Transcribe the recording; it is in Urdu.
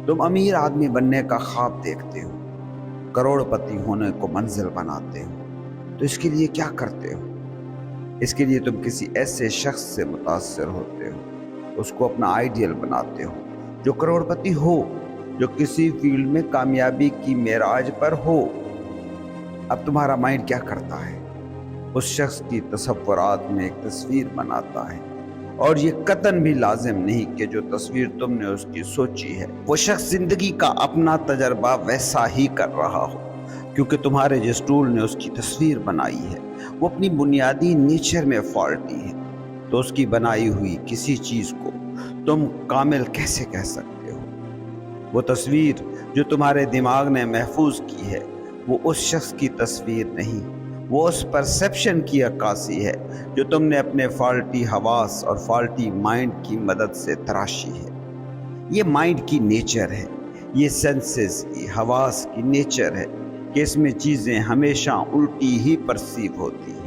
تم امیر آدمی بننے کا خواب دیکھتے ہو، کروڑپتی ہونے کو منزل بناتے ہو، تو اس کے لیے کیا کرتے ہو؟ اس کے لیے تم کسی ایسے شخص سے متاثر ہوتے ہو، اس کو اپنا آئیڈیل بناتے ہو جو کروڑپتی ہو، جو کسی فیلڈ میں کامیابی کی معراج پر ہو۔ اب تمہارا مائنڈ کیا کرتا ہے؟ اس شخص کی تصورات میں ایک تصویر بناتا ہے، اور یہ قطعاً بھی لازم نہیں کہ جو تصویر تم نے اس کی سوچی ہے وہ شخص زندگی کا اپنا تجربہ ویسا ہی کر رہا ہو، کیونکہ تمہارے جس ٹول نے اس کی تصویر بنائی ہے وہ اپنی بنیادی نیچر میں فالٹی ہے، تو اس کی بنائی ہوئی کسی چیز کو تم کامل کیسے کہہ سکتے ہو؟ وہ تصویر جو تمہارے دماغ نے محفوظ کی ہے وہ اس شخص کی تصویر نہیں، وہ اس پرسیپشن کی عکاسی ہے جو تم نے اپنے فالٹی حواس اور فالٹی مائنڈ کی مدد سے تراشی ہے۔ یہ مائنڈ کی نیچر ہے، یہ سینسز کی، حواس کی نیچر ہے کہ اس میں چیزیں ہمیشہ الٹی ہی پرسیو ہوتی ہیں۔